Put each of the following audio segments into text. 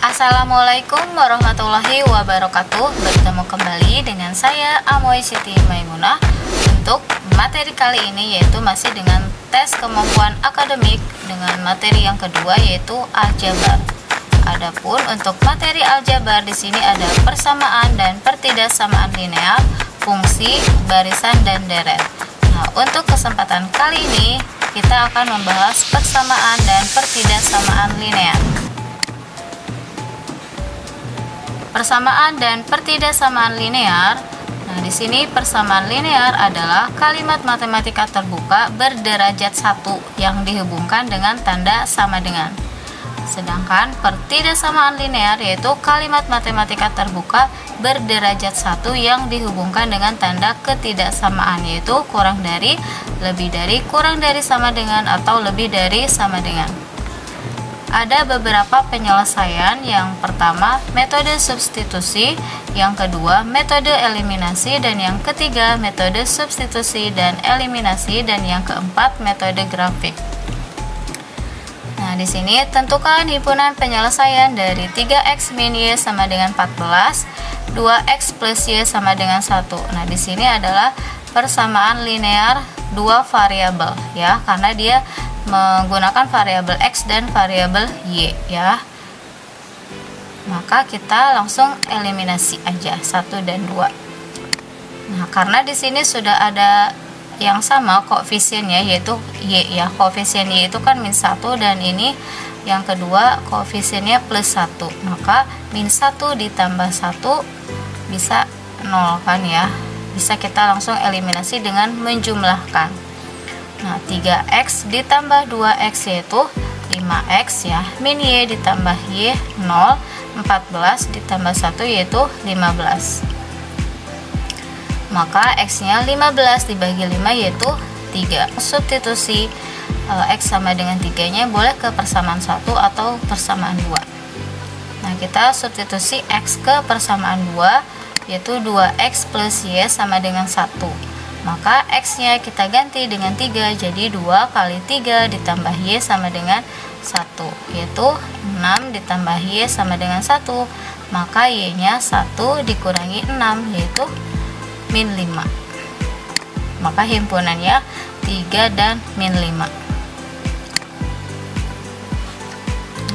Assalamualaikum warahmatullahi wabarakatuh. Bertemu kembali dengan saya Amoy Siti Maimunah untuk materi kali ini, yaitu masih dengan tes kemampuan akademik dengan materi yang kedua, yaitu aljabar. Adapun untuk materi aljabar di sini ada persamaan dan pertidaksamaan linear, fungsi, barisan, dan deret. Nah, untuk kesempatan kali ini kita akan membahas persamaan dan pertidaksamaan linear. Persamaan dan pertidaksamaan linear. Nah, di sini persamaan linear adalah kalimat matematika terbuka berderajat 1 yang dihubungkan dengan tanda sama dengan. Sedangkan pertidaksamaan linear yaitu kalimat matematika terbuka berderajat 1 yang dihubungkan dengan tanda ketidaksamaan, yaitu kurang dari, lebih dari, kurang dari sama dengan, atau lebih dari sama dengan. Ada beberapa penyelesaian. Yang pertama, metode substitusi, yang kedua, metode eliminasi, dan yang ketiga, metode substitusi dan eliminasi, dan yang keempat, metode grafik. Nah, di sini tentukan himpunan penyelesaian dari 3x min y sama dengan 14, 2x plus y sama dengan 1. Nah, di sini adalah persamaan linear dua variabel ya, karena dia menggunakan variabel x dan variabel y ya. Maka kita langsung eliminasi aja 1 dan 2. Nah, karena di sini sudah ada yang sama koefisiennya, yaitu y ya. Koefisien y itu kan min 1, dan ini yang kedua koefisiennya plus 1. Maka min 1 ditambah 1 bisa 0 kan ya. Bisa kita langsung eliminasi dengan menjumlahkan. Nah, 3x ditambah 2x yaitu 5x ya. Min y ditambah y 0, 14 ditambah 1 yaitu 15. Maka x-nya 15 dibagi 5 yaitu 3. Substitusi x sama dengan 3-nya boleh ke persamaan 1 atau persamaan 2. Nah, kita substitusi x ke persamaan 2 yaitu 2x plus y sama dengan 1. Maka x-nya kita ganti dengan 3, jadi 2 kali 3 ditambah y sama dengan 1, yaitu 6 ditambah y sama dengan 1. Maka y-nya 1 dikurangi 6, yaitu min 5. Maka himpunannya 3 dan min 5.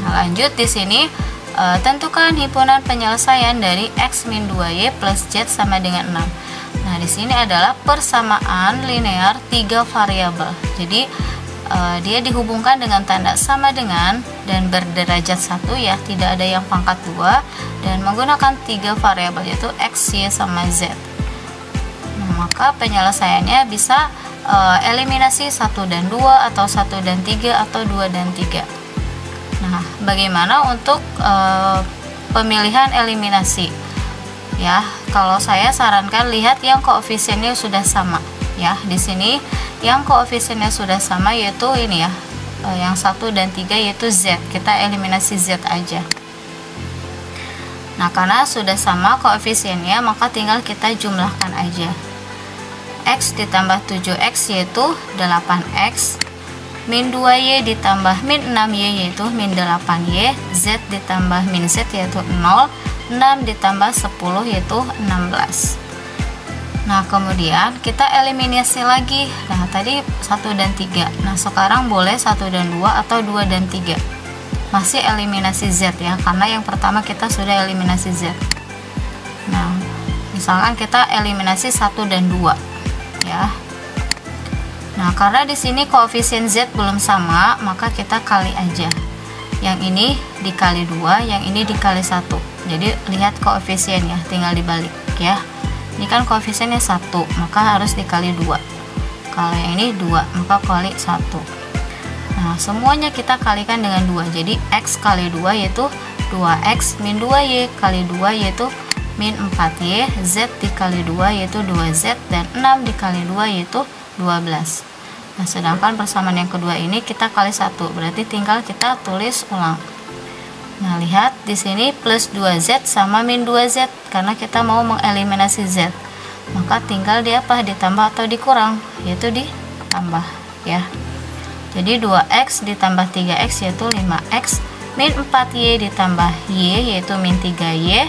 Nah, lanjut di sini tentukan himpunan penyelesaian dari x min 2y plus z sama dengan 6. Nah, di sini adalah persamaan linear 3 variabel. Jadi dia dihubungkan dengan tanda sama dengan dan berderajat 1 ya, tidak ada yang pangkat 2, dan menggunakan 3 variabel yaitu x, y, sama z. Nah, maka penyelesaiannya bisa eliminasi 1 dan 2 atau 1 dan 3 atau 2 dan 3. Nah, bagaimana untuk pemilihan eliminasi? Ya, kalau saya sarankan lihat yang koefisiennya sudah sama ya. Di sini yang koefisiennya sudah sama yaitu ini ya, yang 1 dan 3 yaitu z. Kita eliminasi z aja. Nah, karena sudah sama koefisiennya, maka tinggal kita jumlahkan aja. X ditambah 7x yaitu 8x, min 2y ditambah min 6y yaitu min 8y, z ditambah min z yaitu 0, 6 ditambah 10 yaitu 16. Nah, kemudian kita eliminasi lagi. Nah, tadi 1 dan 3. Nah, sekarang boleh 1 dan 2 atau 2 dan 3. Masih eliminasi z ya, karena yang pertama kita sudah eliminasi z. Nah, misalkan kita eliminasi 1 dan 2 ya. Nah, karena di sini koefisien z belum sama, maka kita kali aja. Yang ini dikali 2, yang ini dikali 1. Jadi lihat koefisiennya, tinggal dibalik ya. Ini kan koefisiennya 1, maka harus dikali 2. Kalau yang ini 2, maka kali 1. Nah, semuanya kita kalikan dengan 2. Jadi x kali 2 yaitu 2x min 2y kali 2 yaitu min 4y, z dikali 2 yaitu 2z, dan 6 dikali 2 yaitu 12. Nah, sedangkan persamaan yang kedua ini kita kali 1, berarti tinggal kita tulis ulang. Nah, lihat di sini plus 2z sama min 2z, karena kita mau mengeliminasi z. Maka tinggal dia apa? Ditambah atau dikurang, yaitu ditambah ya. Jadi 2x ditambah 3x yaitu 5x min 4Y ditambah Y yaitu min 3Y,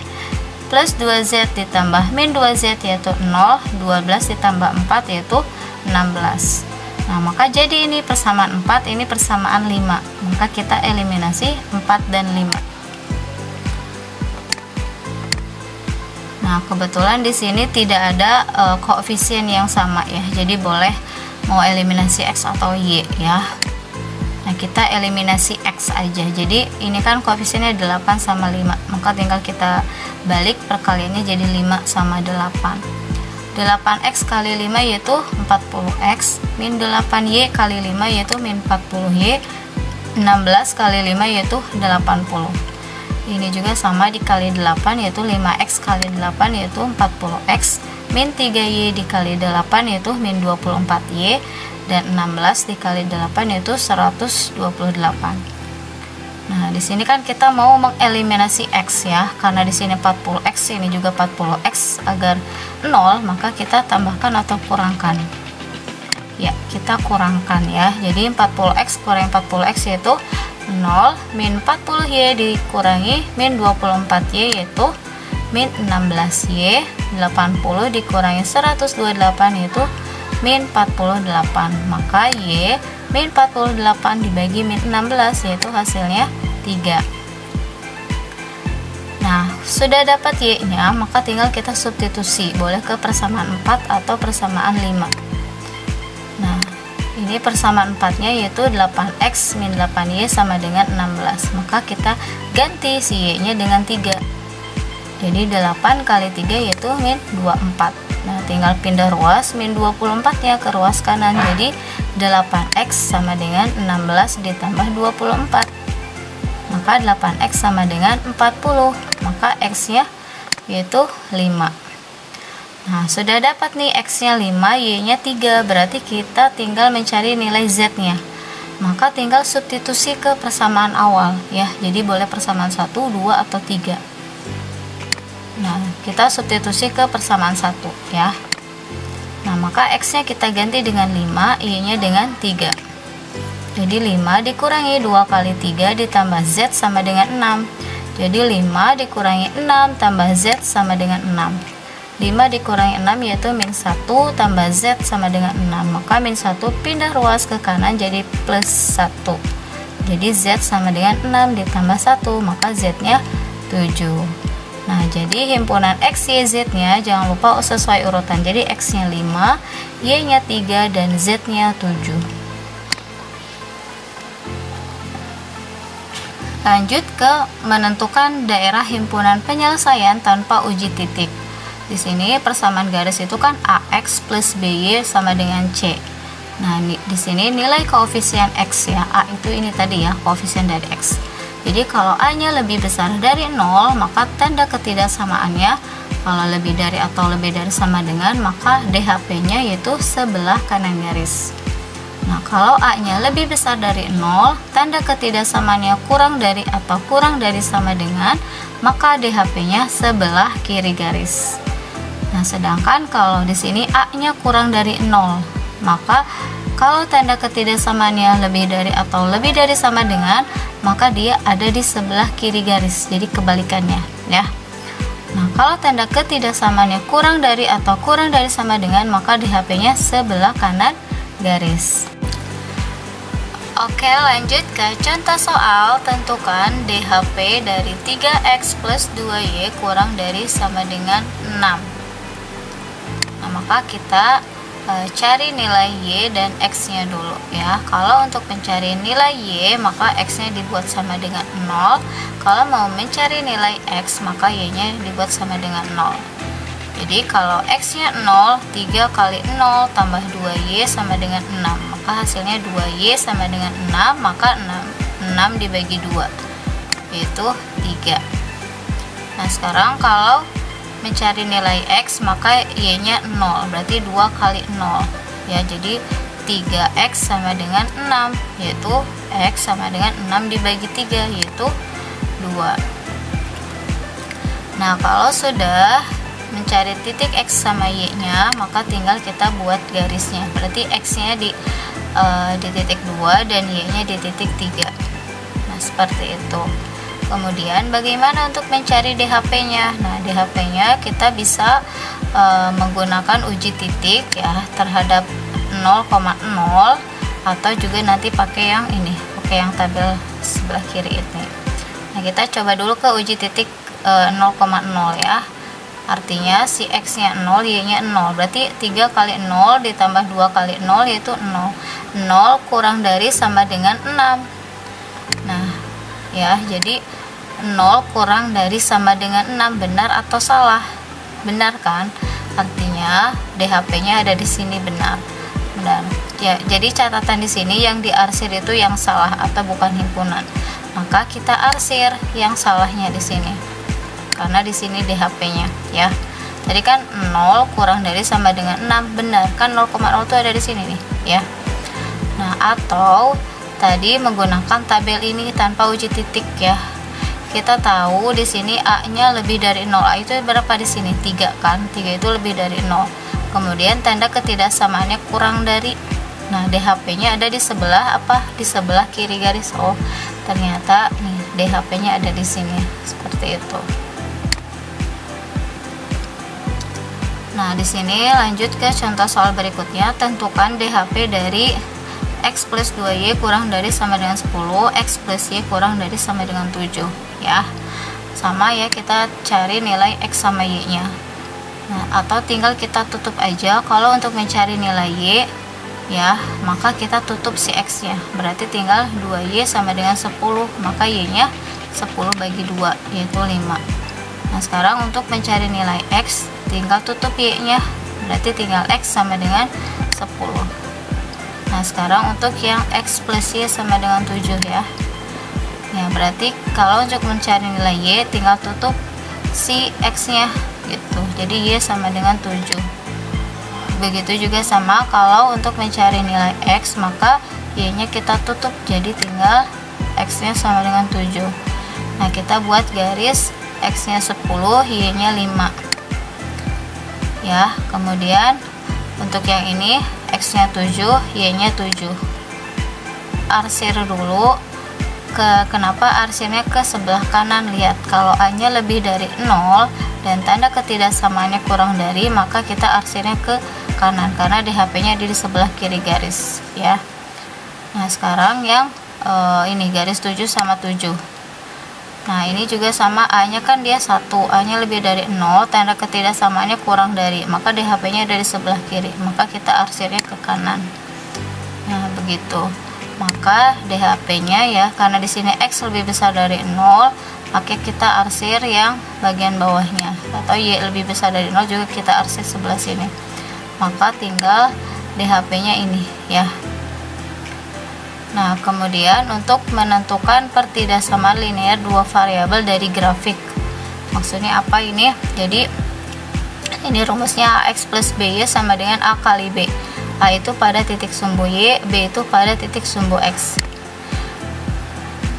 plus 2Z ditambah min 2Z yaitu 0, 12 ditambah 4 yaitu 16. Nah, maka jadi ini persamaan 4, ini persamaan 5. Maka kita eliminasi 4 dan 5. Nah, kebetulan di sini tidak ada koefisien yang sama ya. Jadi boleh mau eliminasi X atau Y ya. Nah, kita eliminasi X aja. Jadi ini kan koefisiennya 8 sama 5. Maka tinggal kita balik perkaliannya jadi 5 sama 8. 8X kali 5 yaitu 40X, min 8Y kali 5 yaitu min 40Y, 16 kali 5 yaitu 80. Ini juga sama dikali 8 yaitu 5X kali 8 yaitu 40X, min 3Y dikali 8 yaitu min 24Y, dan 16 dikali 8 yaitu 128. Nah, di sini kan kita mau mengeliminasi X ya, karena di sini 40X, ini juga 40X, agar 0 maka kita tambahkan atau kurangkan. Ya, kita kurangkan ya. Jadi 40X kurang 40X yaitu 0, min 40Y dikurangi min 24Y yaitu min 16Y, 80 dikurangi 128 yaitu min 48. Maka Y min 48 dibagi min 16 yaitu hasilnya 3. Nah, sudah dapat Y-nya, maka tinggal kita substitusi, boleh ke persamaan 4 atau persamaan 5. Nah, ini persamaan 4-nya yaitu 8X min 8Y sama dengan 16. Maka kita ganti si Y-nya dengan 3. Jadi 8 kali 3 yaitu min 24. Nah, tinggal pindah ruas, min 24-nya ke ruas kanan. Jadi 8X sama dengan 16 ditambah 24. Maka 8X sama dengan 40. Maka X-nya yaitu 5. Nah, sudah dapat nih X-nya 5, Y-nya 3. Berarti kita tinggal mencari nilai Z-nya. Maka tinggal substitusi ke persamaan awal ya. Jadi boleh persamaan 1, 2 atau 3. Nah, kita substitusi ke persamaan 1 ya. Nah, maka X-nya kita ganti dengan 5, Y-nya dengan 3. Jadi 5 dikurangi 2 kali 3 ditambah Z sama dengan 6. Jadi 5 dikurangi 6 tambah Z sama dengan 6. 5 dikurangi 6 yaitu min 1 tambah Z sama dengan 6. Maka min 1 pindah ruas ke kanan jadi plus 1. Jadi Z sama dengan 6 ditambah 1. Maka Z-nya 7. Nah, jadi himpunan X, Y, Z-nya jangan lupa sesuai urutan. Jadi X-nya 5, Y-nya 3, dan Z-nya 7. Lanjut ke menentukan daerah himpunan penyelesaian tanpa uji titik. Di sini persamaan garis itu kan AX plus BY sama dengan C. Nah, di sini nilai koefisien X ya. A itu ini tadi ya, koefisien dari X. Jadi kalau A-nya lebih besar dari 0, maka tanda ketidaksamaannya kalau lebih dari atau lebih dari sama dengan, maka DHP-nya yaitu sebelah kanan garis. Nah, kalau A-nya lebih besar dari 0, tanda ketidaksamaannya kurang dari atau kurang dari sama dengan, maka DHP-nya sebelah kiri garis. Nah, sedangkan kalau di sini A-nya kurang dari 0, maka kalau tanda ketidaksamaannya lebih dari atau lebih dari sama dengan, maka dia ada di sebelah kiri garis. Jadi kebalikannya ya. Nah, kalau tanda ketidaksamaannya kurang dari atau kurang dari sama dengan, maka DHP-nya sebelah kanan garis. Oke, lanjut ke contoh soal. Tentukan DHP dari 3X plus 2Y kurang dari sama dengan 6. Nah, maka kita cari nilai Y dan X-nya dulu ya. Kalau untuk mencari nilai Y, maka X-nya dibuat sama dengan 0. Kalau mau mencari nilai X, maka Y-nya dibuat sama dengan 0. Jadi kalau X-nya 0, 3 kali 0 tambah 2Y sama dengan 6. Maka hasilnya 2Y sama dengan 6, maka 6 dibagi 2 yaitu 3. Nah, sekarang kalau mencari nilai X, maka Y-nya 0, berarti 2 kali 0 ya. Jadi 3X sama dengan 6, yaitu X sama dengan 6 dibagi 3 yaitu 2. Nah, kalau sudah mencari titik X sama Y-nya, maka tinggal kita buat garisnya. Berarti X-nya di titik 2 dan Y-nya di titik 3. Nah, seperti itu. Kemudian bagaimana untuk mencari DHP-nya? Nah, DHP-nya kita bisa menggunakan uji titik ya terhadap 0,0, atau juga nanti pakai yang ini, pakai yang tabel sebelah kiri ini. Nah, kita coba dulu ke uji titik 0,0 ya. Artinya si X nya 0, Y nya 0, berarti 3 kali 0 ditambah 2 kali 0 yaitu 0. 0 kurang dari sama dengan 6. Nah ya, jadi 0 kurang dari sama dengan 6, benar atau salah? Benar kan? Artinya DHP nya ada di sini, benar. Benar ya, jadi catatan di sini yang diarsir itu yang salah atau bukan himpunan, maka kita arsir yang salahnya di sini, karena di sini DHP-nya ya. Tadi kan 0 kurang dari sama dengan 6, benar kan? 0,0 itu ada di sini nih ya. Nah, atau tadi menggunakan tabel ini tanpa uji titik ya. Kita tahu di sini A-nya lebih dari 0. A itu berapa di sini? 3 kan? 3 itu lebih dari 0. Kemudian tanda ketidaksamaannya kurang dari. Nah, DHP-nya ada di sebelah apa? Di sebelah kiri garis. Oh, ternyata nih DHP-nya ada di sini. Seperti itu. Nah, di sini lanjut ke contoh soal berikutnya. Tentukan DHP dari X plus 2Y kurang dari sama dengan 10, X plus Y kurang dari sama dengan 7 ya. Sama ya, kita cari nilai X sama Y nya. Nah, atau tinggal kita tutup aja. Kalau untuk mencari nilai Y ya, maka kita tutup si X nya, berarti tinggal 2Y sama dengan 10, maka Y nya 10 bagi 2 yaitu 5. Nah, sekarang untuk mencari nilai X tinggal tutup Y nya, berarti tinggal X sama dengan 10. Nah, sekarang untuk yang X plus Y sama dengan 7 ya. Ya, berarti kalau untuk mencari nilai Y tinggal tutup si X nya gitu, jadi Y sama dengan 7. Begitu juga sama kalau untuk mencari nilai X, maka Y nya kita tutup, jadi tinggal X nya sama dengan 7. Nah, kita buat garis X nya 10, Y nya 5 ya. Kemudian untuk yang ini X nya 7, Y nya 7. Arsir dulu. Kenapa arsirnya ke sebelah kanan? Lihat, kalau A nya lebih dari 0 dan tanda ketidaksamaannya kurang dari, maka kita arsirnya ke kanan karena DHP nya ada di sebelah kiri garis ya. Nah, sekarang yang ini garis 7 sama 7. Nah, ini juga sama, A nya kan dia 1, A nya lebih dari 0, tanda ketidaksamaannya kurang dari, maka DHP nya ada di sebelah kiri, maka kita arsirnya ke kanan. Nah, begitu. Maka DHP nya ya, karena di sini X lebih besar dari 0, maka kita arsir yang bagian bawahnya, atau Y lebih besar dari 0 juga kita arsir sebelah sini, maka tinggal DHP nya ini ya. Nah, kemudian untuk menentukan pertidaksamaan linear dua variabel dari grafik, maksudnya apa ini? Jadi ini rumusnya AX plus BY sama dengan A kali B. A itu pada titik sumbu Y, B itu pada titik sumbu X.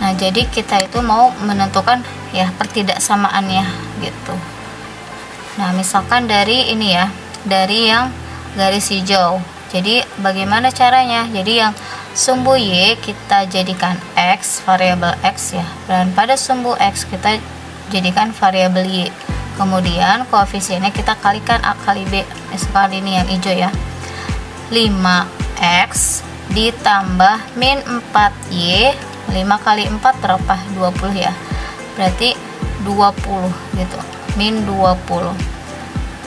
Nah, jadi kita itu mau menentukan ya pertidaksamaannya gitu. Nah, misalkan dari ini ya, dari yang garis hijau. Jadi bagaimana caranya? Jadi yang sumbu Y kita jadikan X, variabel X ya, dan pada sumbu X kita jadikan variabel Y. Kemudian koefisiennya kita kalikan A kali B. Misalkan ini yang hijau ya, 5X ditambah min 4Y, 5 kali 4 berapa? 20 ya, berarti 20 gitu, min 20.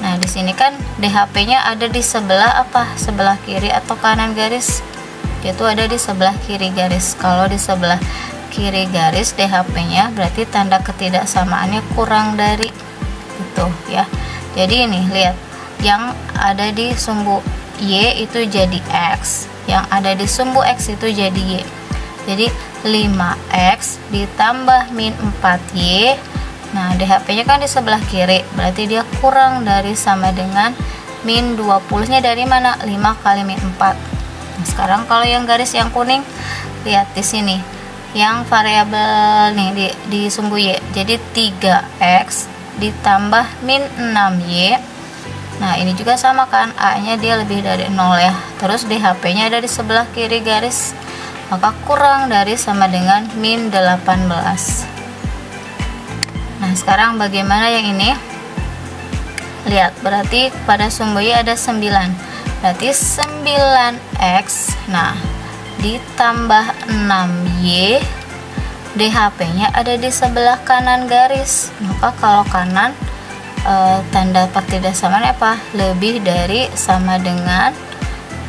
Nah, di sini kan DHP nya ada di sebelah apa? Sebelah kiri atau kanan garis? Itu ada di sebelah kiri garis. Kalau di sebelah kiri garis DHP nya berarti tanda ketidaksamaannya kurang dari itu ya. Jadi ini lihat, yang ada di sumbu Y itu jadi X, yang ada di sumbu X itu jadi Y. Jadi 5X ditambah min 4Y. Nah, DHP nya kan di sebelah kiri, berarti dia kurang dari sama dengan min 20 nya dari mana? 5 kali min 4. Nah, sekarang kalau yang garis yang kuning, lihat di sini yang variabel nih di sumbu Y, jadi 3X ditambah min 6Y. Nah, ini juga sama kan, A nya dia lebih dari 0 ya. Terus DHP nya ada di sebelah kiri garis, maka kurang dari sama dengan min 18. Nah, sekarang bagaimana yang ini? Lihat, berarti pada sumbu Y ada 9. Berarti 9X. Nah, ditambah 6Y. DHP-nya ada di sebelah kanan garis. Maka kalau kanan tanda pertidaksamaan apa? Lebih dari sama dengan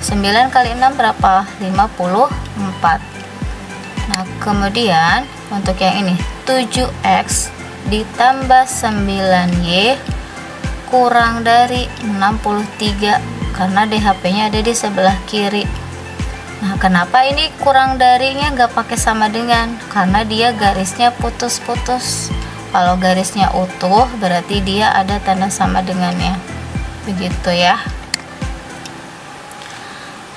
9 kali 6 berapa? 54. Nah, kemudian untuk yang ini 7X ditambah 9Y kurang dari 63 karena DHP-nya ada di sebelah kiri. Nah, kenapa ini kurang darinya nggak pakai sama dengan? Karena dia garisnya putus-putus. Kalau garisnya utuh berarti dia ada tanda sama dengannya. Begitu ya.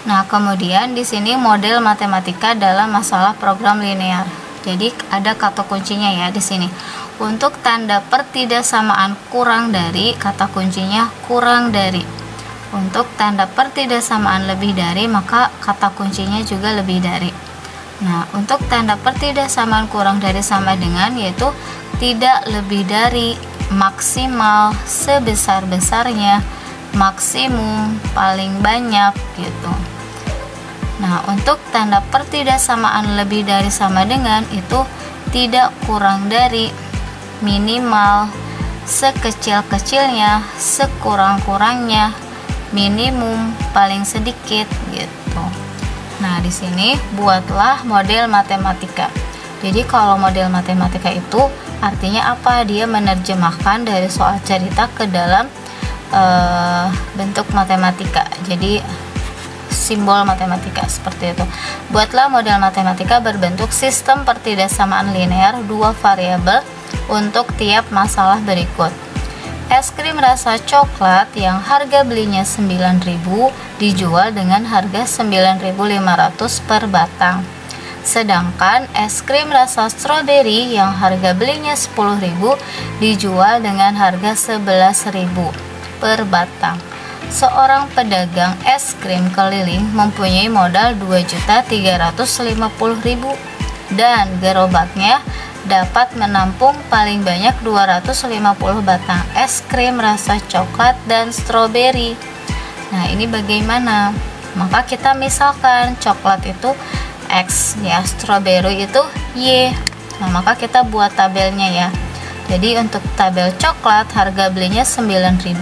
Nah, kemudian di sini model matematika dalam masalah program linear. Jadi ada kata kuncinya ya di sini. Untuk tanda pertidaksamaan kurang dari, kata kuncinya kurang dari. Untuk tanda pertidaksamaan lebih dari, maka kata kuncinya juga lebih dari. Nah, untuk tanda pertidaksamaan kurang dari sama dengan yaitu tidak lebih dari, maksimal, sebesar-besarnya, maksimum, paling banyak gitu. Nah, untuk tanda pertidaksamaan lebih dari sama dengan itu tidak kurang dari, minimal, sekecil-kecilnya, sekurang-kurangnya, minimum, paling sedikit gitu. Nah, di sini buatlah model matematika. Jadi kalau model matematika itu artinya apa? Dia menerjemahkan dari soal cerita ke dalam bentuk matematika. Jadi simbol matematika seperti itu. Buatlah model matematika berbentuk sistem pertidaksamaan linear dua variabel untuk tiap masalah berikut. Es krim rasa coklat yang harga belinya 9.000 dijual dengan harga 9.500 per batang. Sedangkan es krim rasa stroberi yang harga belinya 10.000 dijual dengan harga 11.000 per batang. Seorang pedagang es krim keliling mempunyai modal 2.350.000 dan gerobaknya dapat menampung paling banyak 250 batang es krim rasa coklat dan stroberi. Nah, ini bagaimana? Maka kita misalkan coklat itu X ya, stroberi itu Y. Nah, maka kita buat tabelnya ya. Jadi untuk tabel coklat harga belinya 9.000.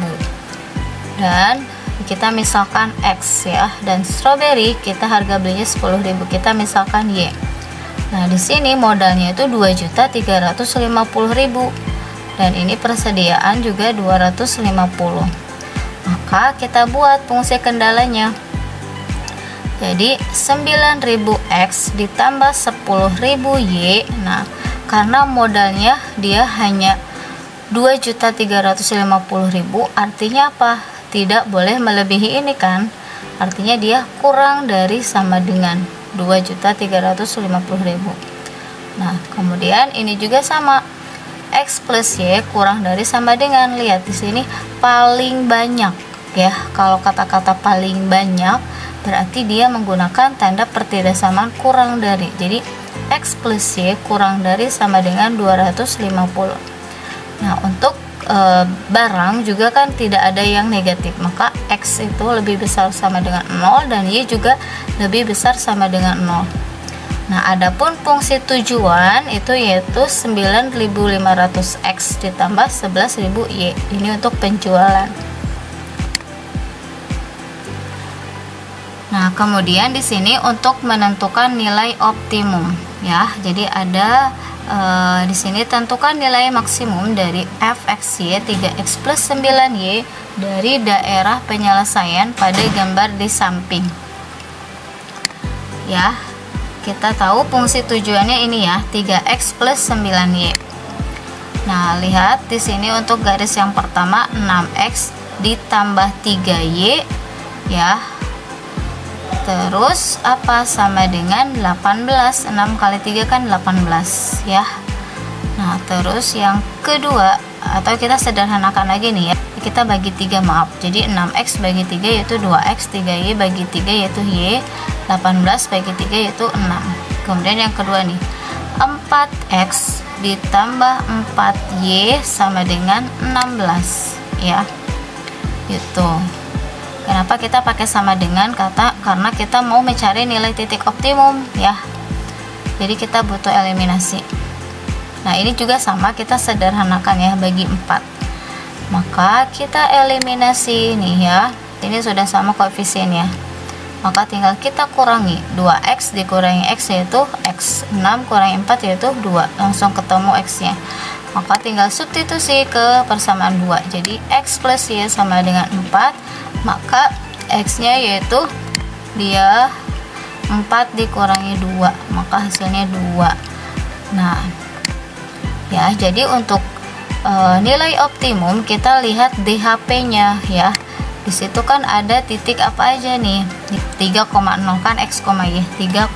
Dan kita misalkan X ya, dan stroberi kita harga belinya 10.000, kita misalkan Y. Nah, di sini modalnya itu 2.350.000 dan ini persediaan juga 250. Maka kita buat fungsi kendalanya. Jadi 9.000x ditambah 10.000y. Nah, karena modalnya dia hanya 2.350.000, artinya apa? Tidak boleh melebihi ini kan? Artinya dia kurang dari sama dengan 2.350.000. Nah, kemudian ini juga sama, X plus Y kurang dari sama dengan, lihat di sini paling banyak ya. Kalau kata-kata paling banyak berarti dia menggunakan tanda pertidaksamaan kurang dari. Jadi X plus Y kurang dari sama dengan 250. Nah, untuk barang juga kan tidak ada yang negatif, maka X itu lebih besar sama dengan 0 dan Y juga lebih besar sama dengan 0. Nah, adapun fungsi tujuan itu yaitu 9.500x ditambah 11.000y. Ini untuk penjualan. Nah, kemudian di sini untuk menentukan nilai optimum ya. Jadi ada di sini tentukan nilai maksimum dari fxy 3x plus 9y dari daerah penyelesaian pada gambar di samping. Ya, kita tahu fungsi tujuannya ini ya, 3x plus 9y. Nah, lihat di sini untuk garis yang pertama 6x ditambah 3y ya. Terus apa sama dengan 18, 6 kali 3 kan 18 ya. Nah, terus yang kedua atau kita sederhanakan lagi nih ya, kita bagi 3, maaf. Jadi 6x bagi 3 yaitu 2x, 3y bagi 3 yaitu y, 18 bagi 3 yaitu 6. Kemudian yang kedua nih, 4x ditambah 4y sama dengan 16 ya. Itu kenapa kita pakai sama dengan, karena kita mau mencari nilai titik optimum ya. Jadi kita butuh eliminasi. Nah ini juga sama, kita sederhanakan ya, bagi 4. Maka kita eliminasi nih ya. Ini sudah sama koefisiennya. Maka tinggal kita kurangi 2x dikurangi x yaitu x, 6 kurangi 4 yaitu 2, langsung ketemu x nya. Maka tinggal substitusi ke persamaan 2. Jadi x plus y sama dengan 4, maka x nya yaitu dia 4 dikurangi 2, maka hasilnya 2. Nah ya, jadi untuk nilai optimum kita lihat DHP nya ya. Di situ kan ada titik apa aja nih, 3,0 kan x, y 3,0.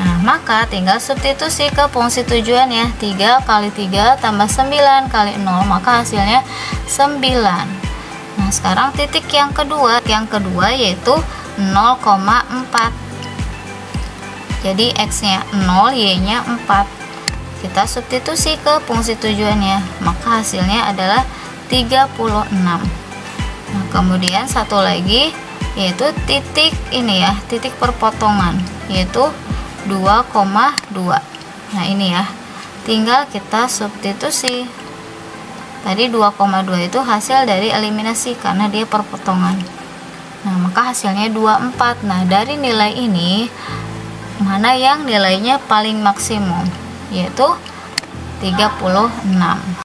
Nah maka tinggal substitusi ke fungsi tujuan ya, 3 kali 3 tambah 9 kali 0, maka hasilnya 9. Nah sekarang titik yang kedua yaitu 0,4. Jadi x nya 0, y nya 4. Kita substitusi ke fungsi tujuannya, maka hasilnya adalah 36. Nah kemudian satu lagi yaitu titik ini ya, titik perpotongan yaitu 2,2. Nah ini ya, tinggal kita substitusi. Tadi 2,2 itu hasil dari eliminasi karena dia perpotongan. Nah maka hasilnya 24. Nah dari nilai ini mana yang nilainya paling maksimum, yaitu 36.